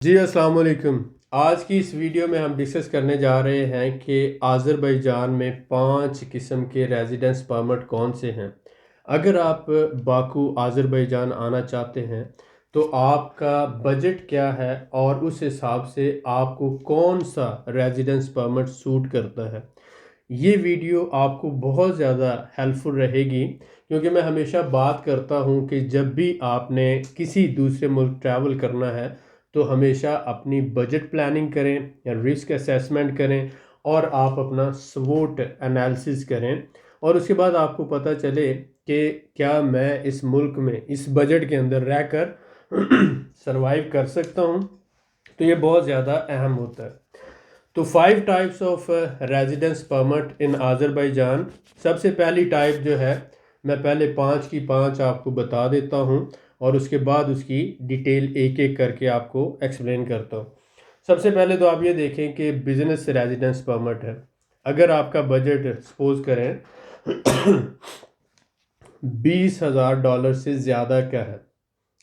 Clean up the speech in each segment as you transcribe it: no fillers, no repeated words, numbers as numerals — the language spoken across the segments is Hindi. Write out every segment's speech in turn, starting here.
जी अस्सलाम वालेकुम। आज की इस वीडियो में हम डिस्कस करने जा रहे हैं कि आज़रबाईजान में 5 किस्म के रेजिडेंस परमिट कौन से हैं। अगर आप बाकू आज़रबाईजान आना चाहते हैं तो आपका बजट क्या है और उस हिसाब से आपको कौन सा रेजिडेंस परमिट सूट करता है। ये वीडियो आपको बहुत ज़्यादा हेल्पफुल रहेगी क्योंकि मैं हमेशा बात करता हूँ कि जब भी आपने किसी दूसरे मुल्क ट्रैवल करना है तो हमेशा अपनी बजट प्लानिंग करें या रिस्क असेसमेंट करें और आप अपना स्वोट एनालिसिस करें और उसके बाद आपको पता चले कि क्या मैं इस मुल्क में इस बजट के अंदर रहकर सरवाइव कर सकता हूँ। तो ये बहुत ज़्यादा अहम होता है। तो 5 types of residence permit in Azerbaijan. सबसे पहली टाइप जो है, मैं पहले 5 की 5 आपको बता देता हूँ और उसके बाद उसकी डिटेल एक एक करके आपको एक्सप्लेन करता हूँ। सबसे पहले तो आप ये देखें कि बिजनेस रेजिडेंस परमिट है। अगर आपका बजट सपोज करें $20,000 से ज़्यादा का है,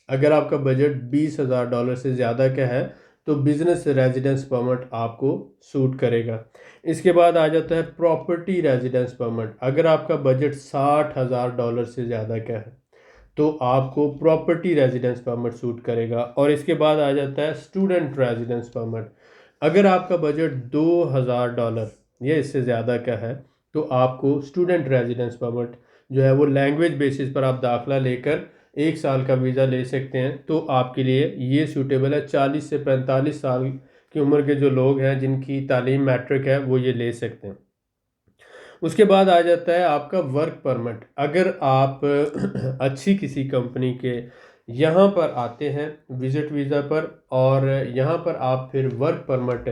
अगर आपका बजट $20,000 से ज़्यादा का है तो बिजनेस रेजिडेंस परमिट आपको सूट करेगा। इसके बाद आ जाता है प्रॉपर्टी रेजिडेंस परमिट। अगर आपका बजट $60,000 से ज़्यादा का है तो आपको प्रॉपर्टी रेजिडेंस परमिट सूट करेगा। और इसके बाद आ जाता है स्टूडेंट रेजिडेंस परमिट। अगर आपका बजट $2,000 या इससे ज़्यादा का है तो आपको स्टूडेंट रेजिडेंस परमिट जो है वो लैंग्वेज बेसिस पर आप दाखला लेकर 1 साल का वीज़ा ले सकते हैं। तो आपके लिए ये सूटेबल है। 40 से 45 साल की उम्र के जो लोग हैं जिनकी तालीम मैट्रिक है वो ये ले सकते हैं। उसके बाद आ जाता है आपका वर्क परमिट। अगर आप अच्छी किसी कंपनी के यहाँ पर आते हैं विजिट वीज़ा पर और यहाँ पर आप फिर वर्क परमिट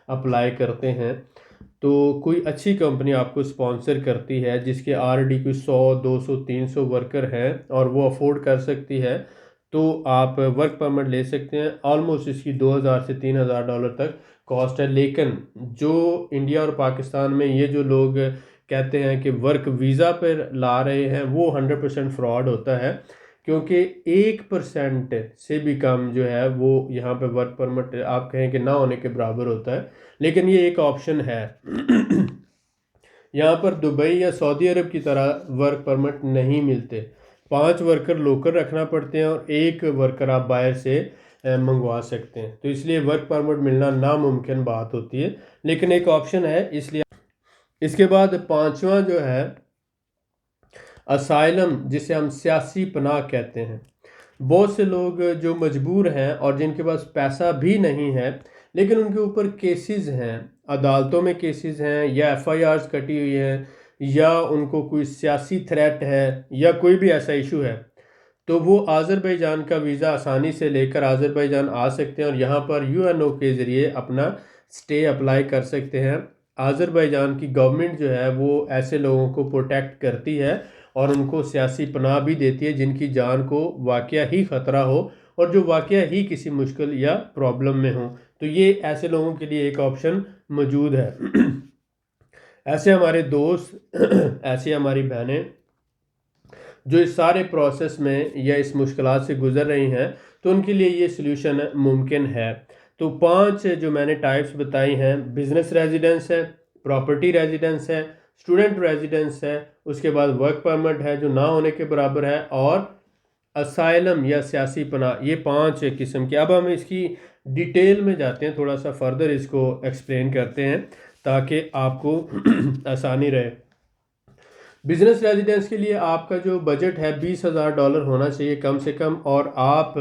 अप्लाई करते हैं तो कोई अच्छी कंपनी आपको स्पॉन्सर करती है जिसके ऑलरेडी कोई 100 200 300 वर्कर हैं और वो अफोर्ड कर सकती है तो आप वर्क परमिट ले सकते हैं। ऑलमोस्ट इसकी $2,000 से $3,000 तक कॉस्ट है। लेकिन जो इंडिया और पाकिस्तान में ये जो लोग कहते हैं कि वर्क वीज़ा पर ला रहे हैं वो 100% फ्रॉड होता है क्योंकि 1% से भी कम जो है वो यहाँ पे वर्क परमिट आप कहें कि ना होने के बराबर होता है। लेकिन ये एक ऑप्शन है। यहाँ पर दुबई या सऊदी अरब की तरह वर्क परमिट नहीं मिलते। 5 वर्कर लोकल रखना पड़ते हैं और 1 वर्कर आप बाहर से मंगवा सकते हैं। तो इसलिए वर्क परमिट मिलना नामुमकिन बात होती है, लेकिन एक ऑप्शन है इसलिए। इसके बाद पांचवा जो है असाइलम, जिसे हम सियासी पनाह कहते हैं। बहुत से लोग जो मजबूर हैं और जिनके पास पैसा भी नहीं है लेकिन उनके ऊपर केसेस हैं, अदालतों में केसेस हैं या एफआईआर्स कटी हुई हैं या उनको कोई सियासी थ्रेट है या कोई भी ऐसा इशू है तो वो आज़रबाईजान का वीज़ा आसानी से लेकर आज़रबाईजान आ सकते हैं और यहाँ पर यूएनओ के ज़रिए अपना स्टे अप्लाई कर सकते हैं। आज़रबाईजान की गवर्नमेंट जो है वो ऐसे लोगों को प्रोटेक्ट करती है और उनको सियासी पनाह भी देती है जिनकी जान को वाकया ही ख़तरा हो और जो वाकया ही किसी मुश्किल या प्रॉब्लम में हो। तो ये ऐसे लोगों के लिए एक ऑप्शन मौजूद है। ऐसे हमारे दोस्त ऐसी हमारी बहनें जो इस सारे प्रोसेस में या इस मुश्किलात से गुजर रही हैं तो उनके लिए ये सलूशन मुमकिन है। तो 5 जो मैंने टाइप्स बताई हैं, बिजनेस रेजिडेंस है, प्रॉपर्टी रेजिडेंस है, स्टूडेंट रेजिडेंस है, उसके बाद वर्क परमिट है जो ना होने के बराबर है, और असाइलम या सियासी पनाह। ये 5 किस्म के। अब हम इसकी डिटेल में जाते हैं, थोड़ा सा फर्दर इसको एक्सप्लेन करते हैं ताकि आपको आसानी रहे। बिजनेस रेजिडेंस के लिए आपका जो बजट है $20,000 होना चाहिए कम से कम, और आप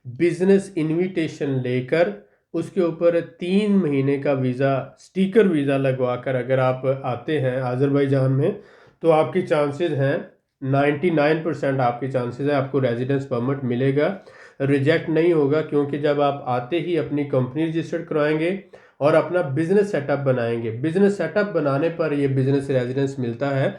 बिजनेस इनविटेशन लेकर उसके ऊपर 3 महीने का वीज़ा स्टिकर वीज़ा लगवा कर अगर आप आते हैं आज़रबाईजान में तो आपकी चांसेस हैं 99% आपके चांसेस है आपको रेजिडेंस परमिट मिलेगा, रिजेक्ट नहीं होगा। क्योंकि जब आप आते ही अपनी कंपनी रजिस्टर्ड करवाएंगे और अपना बिजनेस सेटअप बनाएंगे, बिजनेस सेटअप बनाने पर ये बिजनेस रेजिडेंस मिलता है,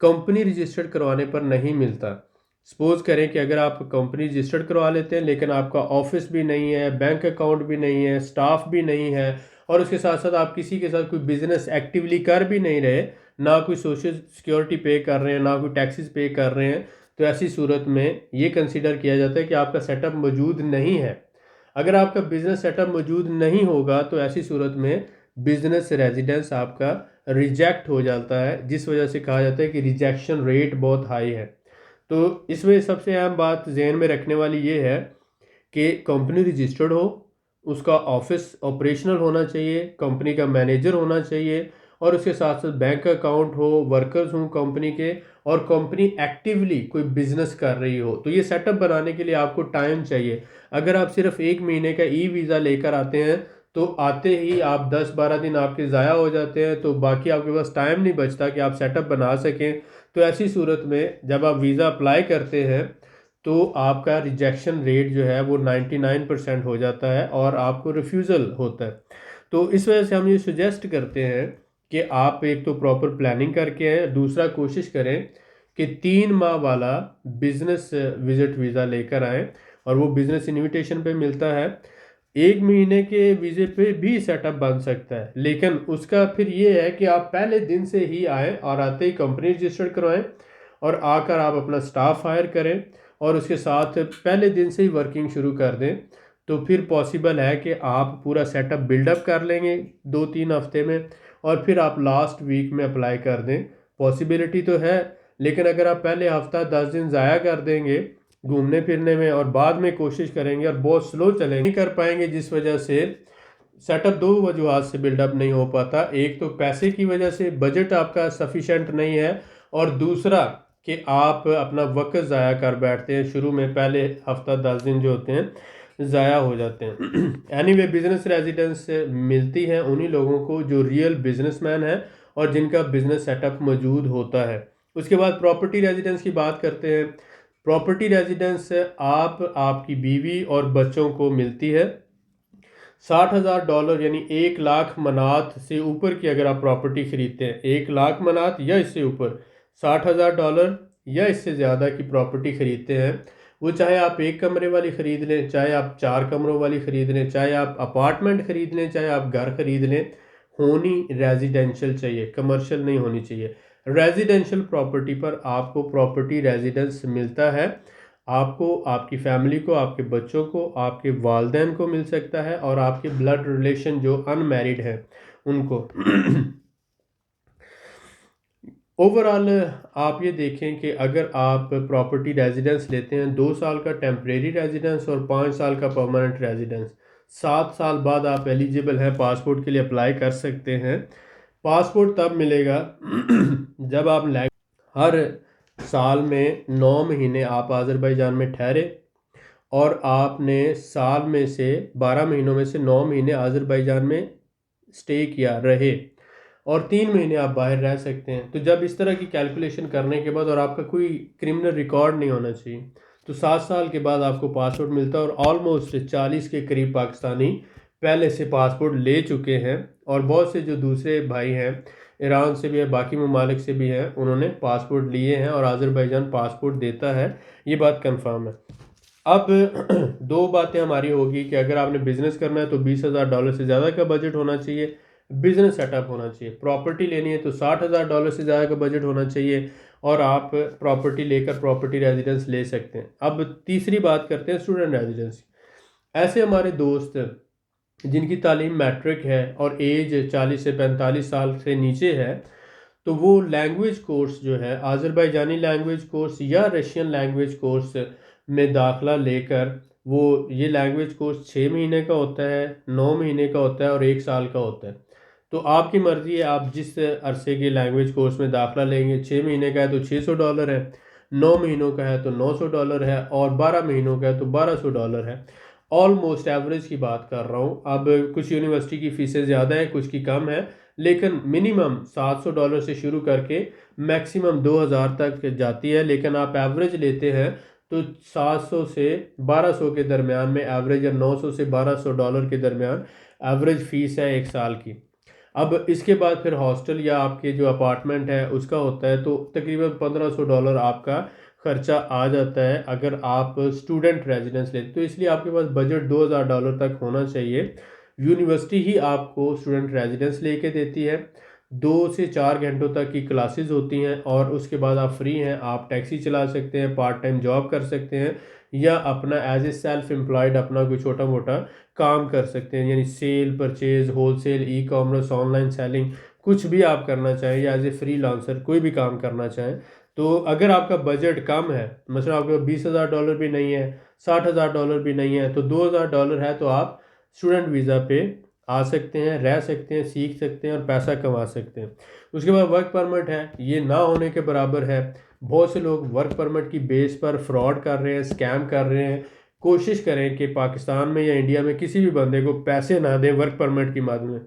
कंपनी रजिस्टर्ड करवाने पर नहीं मिलता। सपोज करें कि अगर आप कंपनी रजिस्टर्ड करवा लेते हैं लेकिन आपका ऑफिस भी नहीं है, बैंक अकाउंट भी नहीं है, स्टाफ भी नहीं है और उसके साथ साथ आप किसी के साथ कोई बिजनेस एक्टिवली कर भी नहीं रहे, ना कोई सोशल सिक्योरिटी पे कर रहे हैं, ना कोई टैक्सेस पे कर रहे हैं, तो ऐसी सूरत में ये कंसीडर किया जाता है कि आपका सेटअप मौजूद नहीं है। अगर आपका बिजनेस सेटअप मौजूद नहीं होगा तो ऐसी सूरत में बिजनेस रेजिडेंस आपका रिजेक्ट हो जाता है, जिस वजह से कहा जाता है कि रिजेक्शन रेट बहुत हाई है। तो इसमें सबसे अहम बात जहन में रखने वाली ये है कि कंपनी रजिस्टर्ड हो, उसका ऑफिस ऑपरेशनल होना चाहिए, कंपनी का मैनेजर होना चाहिए, और उसके साथ साथ बैंक अकाउंट हो, वर्कर्स हों कंपनी के, और कंपनी एक्टिवली कोई बिजनेस कर रही हो। तो ये सेटअप बनाने के लिए आपको टाइम चाहिए। अगर आप सिर्फ 1 महीने का ई वीज़ा लेकर आते हैं तो आते ही आप 10-12 दिन आपके ज़ाया हो जाते हैं, तो बाकी आपके पास टाइम नहीं बचता कि आप सेटअप बना सकें। तो ऐसी सूरत में जब आप वीज़ा अप्लाई करते हैं तो आपका रिजेक्शन रेट जो है वो 99% हो जाता है और आपको रिफ्यूज़ल होता है। तो इस वजह से हम ये सुजेस्ट करते हैं कि आप एक तो प्रॉपर प्लानिंग करके आएँ, दूसरा कोशिश करें कि 3 माह वाला बिजनेस विजिट वीज़ा लेकर आएँ, और वो बिजनेस इनविटेशन पे मिलता है। 1 महीने के वीज़े पे भी सेटअप बन सकता है, लेकिन उसका फिर ये है कि आप पहले दिन से ही आएँ और आते ही कंपनी रजिस्टर्ड करवाएं, और आकर आप अपना स्टाफ हायर करें और उसके साथ पहले दिन से ही वर्किंग शुरू कर दें। तो फिर पॉसिबल है कि आप पूरा सेटअप बिल्डअप कर लेंगे 2-3 हफ्ते में, और फिर आप लास्ट वीक में अप्लाई कर दें। पॉसिबिलिटी तो है, लेकिन अगर आप पहले हफ्ता 10 दिन ज़ाया कर देंगे घूमने फिरने में और बाद में कोशिश करेंगे और बहुत स्लो चलेंगे, नहीं कर पाएंगे, जिस वजह से सेटअप दो वजूहत से बिल्डअप नहीं हो पाता। एक तो पैसे की वजह से बजट आपका सफिशेंट नहीं है, और दूसरा कि आप अपना वक्त ज़ाया कर बैठते हैं शुरू में, पहले हफ्ता 10 दिन जो होते हैं ज़ाया हो जाते हैं। एनीवे बिजनेस रेजिडेंस मिलती है उन्हीं लोगों को जो रियल बिजनेसमैन है और जिनका बिजनेस सेटअप मौजूद होता है। उसके बाद प्रॉपर्टी रेजिडेंस की बात करते हैं। प्रॉपर्टी रेजिडेंस आप आपकी बीवी और बच्चों को मिलती है। $60,000 यानी 1 लाख मनात से ऊपर की अगर आप प्रॉपर्टी खरीदते हैं, 1 लाख मनात या इससे ऊपर, $60,000 या इससे ज़्यादा की प्रॉपर्टी खरीदते हैं, वो चाहे आप 1 कमरे वाली ख़रीद लें, चाहे आप 4 कमरों वाली ख़रीद लें, चाहे आप अपार्टमेंट ख़रीद लें, चाहे आप घर ख़रीद लें, होनी रेजिडेंशियल चाहिए, कमर्शियल नहीं होनी चाहिए। रेजिडेंशियल प्रॉपर्टी पर आपको प्रॉपर्टी रेजिडेंस मिलता है, आपको, आपकी फैमिली को, आपके बच्चों को, आपके वालदैन को मिल सकता है, और आपके ब्लड रिलेशन जो अनमैरिड हैं उनको। ओवरऑल आप ये देखें कि अगर आप प्रॉपर्टी रेजिडेंस लेते हैं, 2 साल का टेम्परेरी रेजिडेंस और 5 साल का परमानेंट रेजिडेंस, 7 साल बाद आप एलिजिबल हैं, पासपोर्ट के लिए अप्लाई कर सकते हैं। पासपोर्ट तब मिलेगा जब आप हर साल में 9 महीने आप आज़रबाईजान में ठहरे, और आपने साल में से 12 महीनों में से 9 महीने आज़रबाईजान में स्टे किया रहे, और 3 महीने आप बाहर रह सकते हैं। तो जब इस तरह की कैलकुलेशन करने के बाद, और आपका कोई क्रिमिनल रिकॉर्ड नहीं होना चाहिए, तो 7 साल के बाद आपको पासपोर्ट मिलता है। और ऑलमोस्ट 40 के करीब पाकिस्तानी पहले से पासपोर्ट ले चुके हैं, और बहुत से जो दूसरे भाई हैं, ईरान से भी है, बाकी ममालिक से भी हैं, उन्होंने पासपोर्ट लिए हैं और आज़रबाईजान पासपोर्ट देता है, ये बात कंफर्म है। अब दो बातें हमारी होगी कि अगर आपने बिजनेस करना है तो $20,000 से ज़्यादा का बजट होना चाहिए, बिजनेस सेटअप होना चाहिए। प्रॉपर्टी लेनी है तो $60,000 से ज़्यादा का बजट होना चाहिए, और आप प्रॉपर्टी लेकर प्रॉपर्टी रेजिडेंस ले सकते हैं। अब तीसरी बात करते हैं स्टूडेंट रेजिडेंस। ऐसे हमारे दोस्त जिनकी तालीम मैट्रिक है और एज 40 से 45 साल से नीचे है, तो वो लैंग्वेज कोर्स जो है, आज़रबाईजानी लैंग्वेज कोर्स या रशियन लैंग्वेज कोर्स में दाखला लेकर, वो ये लैंग्वेज कोर्स 6 महीने का होता है, 9 महीने का होता है और 1 साल का होता है। तो आपकी मर्ज़ी है, आप जिस अरसे के लैंग्वेज कोर्स में दाखला लेंगे। 6 महीने का है तो $600 है, 9 महीनों का है तो $900 है, और 12 महीनों का है तो $1200 है। ऑलमोस्ट एवरेज की बात कर रहा हूँ। अब कुछ यूनिवर्सिटी की फ़ीसें ज़्यादा हैं, कुछ की कम है, लेकिन मिनिमम $700 से शुरू करके मैक्सिमम 2000 तक जाती है। लेकिन आप एवरेज लेते हैं तो 700 से 1200 के दरमियान में एवरेज, या 900 से $1200 के दरमियान एवरेज फ़ीस है 1 साल की। अब इसके बाद फिर हॉस्टल या आपके जो अपार्टमेंट है उसका होता है, तो तकरीबन $1500 आपका खर्चा आ जाता है अगर आप स्टूडेंट रेजिडेंस लेते। तो इसलिए आपके पास बजट $2000 तक होना चाहिए। यूनिवर्सिटी ही आपको स्टूडेंट रेजिडेंस लेके देती है। 2 से 4 घंटों तक की क्लासेस होती हैं, और उसके बाद आप फ्री हैं, आप टैक्सी चला सकते हैं, पार्ट टाइम जॉब कर सकते हैं, या अपना एज ए सेल्फ एम्प्लॉयड अपना कोई छोटा मोटा काम कर सकते हैं, यानी cell purchase, wholesale, e commerce, online selling, कुछ भी आप करना चाहें या एज ए फ्रीलांसर कोई भी काम करना चाहें। तो अगर आपका बजट कम है, मतलब आपके $20,000 भी नहीं है, $60,000 भी नहीं है, तो $2,000 है तो आप स्टूडेंट वीज़ा पे आ सकते हैं, रह सकते हैं, सीख सकते हैं और पैसा कमा सकते हैं। उसके बाद वर्क परमिट है, ये ना होने के बराबर है। बहुत से लोग वर्क परमिट की बेस पर फ्रॉड कर रहे हैं, स्कैम कर रहे हैं। कोशिश करें कि पाकिस्तान में या इंडिया में किसी भी बंदे को पैसे ना दें वर्क परमिट की माध्यम में,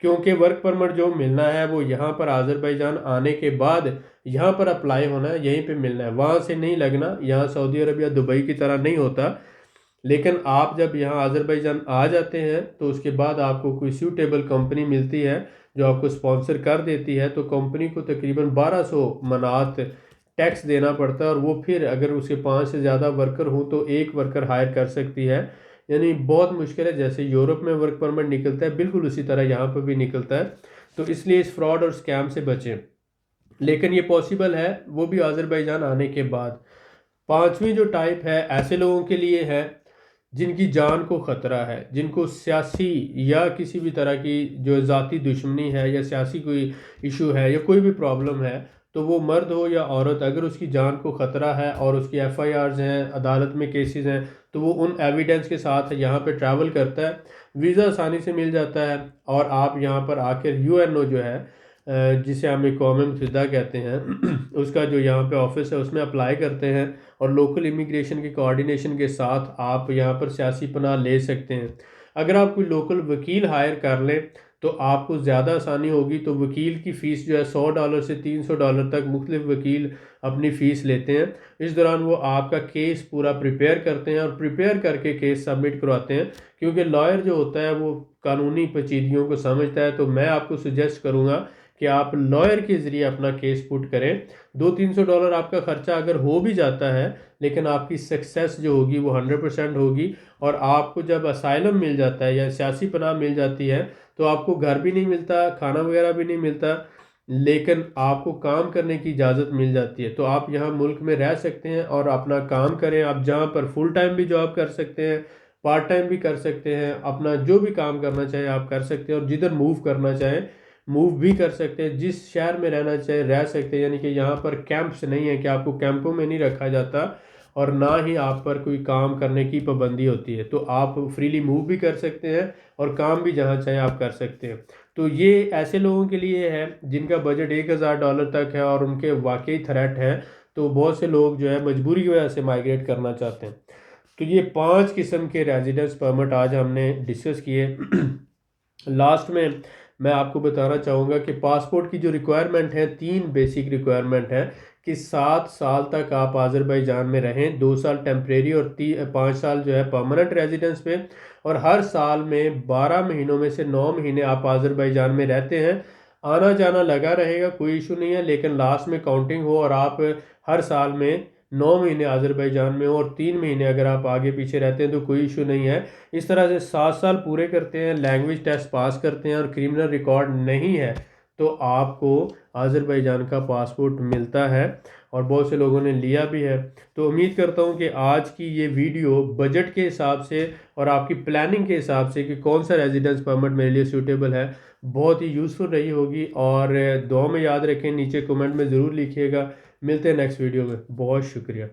क्योंकि वर्क परमिट जो मिलना है वो यहाँ पर आज़रबाईजान आने के बाद यहाँ पर अप्लाई होना है, यहीं पे मिलना है, वहाँ से नहीं लगना। यहाँ सऊदी अरब या दुबई की तरह नहीं होता। लेकिन आप जब यहाँ आज़रबाईजान आ जाते हैं तो उसके बाद आपको कोई सूटेबल कंपनी मिलती है जो आपको स्पॉन्सर कर देती है, तो कंपनी को तकरीबन 1200 मनात टैक्स देना पड़ता है, और वो फिर अगर उसके 5 से ज़्यादा वर्कर हों तो एक वर्कर हायर कर सकती है। यानी बहुत मुश्किल है। जैसे यूरोप में वर्क परमिट निकलता है बिल्कुल उसी तरह यहाँ पर भी निकलता है। तो इसलिए इस फ्रॉड और स्कैम से बचें, लेकिन ये पॉसिबल है वो भी आज़रबाईजान आने के बाद। पांचवी जो टाइप है ऐसे लोगों के लिए है जिनकी जान को ख़तरा है, जिनको सियासी या किसी भी तरह की जो ज़ाती दुश्मनी है या सियासी कोई इशू है या कोई भी प्रॉब्लम है, तो वो मर्द हो या औरत, अगर उसकी जान को ख़तरा है और उसकी एफआईआर्स हैं, अदालत में केसेस हैं, तो वो उन एविडेंस के साथ यहाँ पे ट्रैवल करता है, वीज़ा आसानी से मिल जाता है, और आप यहाँ पर आकर यूएनओ जो है जिसे हम अक़वाम मुत्तहिदा कहते हैं उसका जो यहाँ पे ऑफिस है उसमें अप्लाई करते हैं, और लोकल इमिग्रेशन के कोऑर्डिनेशन के साथ आप यहाँ पर सियासी पनाह ले सकते हैं। अगर आप कोई लोकल वकील हायर कर लें तो आपको ज़्यादा आसानी होगी। तो वकील की फ़ीस जो है $100 से $300 तक मुख्तलिफ वकील अपनी फ़ीस लेते हैं। इस दौरान वो आपका केस पूरा प्रिपेयर करते हैं और प्रिपेयर करके केस सबमिट करवाते हैं, क्योंकि लॉयर जो होता है वो कानूनी पेचीदगियों को समझता है। तो मैं आपको सजेस्ट करूँगा कि आप लॉयर के ज़रिए अपना केस पुट करें। $200-300 आपका ख़र्चा अगर हो भी जाता है, लेकिन आपकी सक्सेस जो होगी वो 100% होगी, और आपको जब असाइलम मिल जाता है या सियासी पनाह मिल जाती है तो आपको घर भी नहीं मिलता, खाना वगैरह भी नहीं मिलता, लेकिन आपको काम करने की इजाज़त मिल जाती है। तो आप यहाँ मुल्क में रह सकते हैं और अपना काम करें। आप जहाँ पर फुल टाइम भी जॉब कर सकते हैं, पार्ट टाइम भी कर सकते हैं, अपना जो भी काम करना चाहें आप कर सकते हैं, और जिधर मूव करना चाहें मूव भी कर सकते हैं, जिस शहर में रहना चाहे रह सकते हैं। यानी कि यहाँ पर कैंप्स नहीं है कि आपको कैंपों में नहीं रखा जाता, और ना ही आप पर कोई काम करने की पाबंदी होती है। तो आप फ्रीली मूव भी कर सकते हैं और काम भी जहाँ चाहे आप कर सकते हैं। तो ये ऐसे लोगों के लिए है जिनका बजट $1,000 तक है और उनके वाकई थ्रेट है। तो बहुत से लोग जो है मजबूरी की वजह से माइग्रेट करना चाहते हैं। तो ये 5 किस्म के रेजिडेंस परमिट आज हमने डिस्कस किए। लास्ट में मैं आपको बताना चाहूँगा कि पासपोर्ट की जो रिक्वायरमेंट है, 3 बेसिक रिक्वायरमेंट है कि 7 साल तक आप आज़रबाईजान में रहें, 2 साल टेम्परेरी और 5 साल जो है परमानेंट रेजिडेंस पे, और हर साल में 12 महीनों में से 9 महीने आप आज़रबाईजान में रहते हैं। आना जाना लगा रहेगा, कोई इशू नहीं है, लेकिन लास्ट में काउंटिंग हो और आप हर साल में 9 महीने आज़रबाईजान में हो और 3 महीने अगर आप आगे पीछे रहते हैं तो कोई इशू नहीं है। इस तरह से 7 साल पूरे करते हैं, लैंग्वेज टेस्ट पास करते हैं और क्रिमिनल रिकॉर्ड नहीं है, तो आपको आज़रबाईजान का पासपोर्ट मिलता है, और बहुत से लोगों ने लिया भी है। तो उम्मीद करता हूँ कि आज की ये वीडियो बजट के हिसाब से और आपकी प्लानिंग के हिसाब से कि कौन सा रेजिडेंस परमिट मेरे लिए सूटेबल है, बहुत ही यूज़फुल रही होगी। और दुआ में याद रखें, नीचे कमेंट में ज़रूर लिखिएगा। मिलते हैं नेक्स्ट वीडियो में। बहुत शुक्रिया।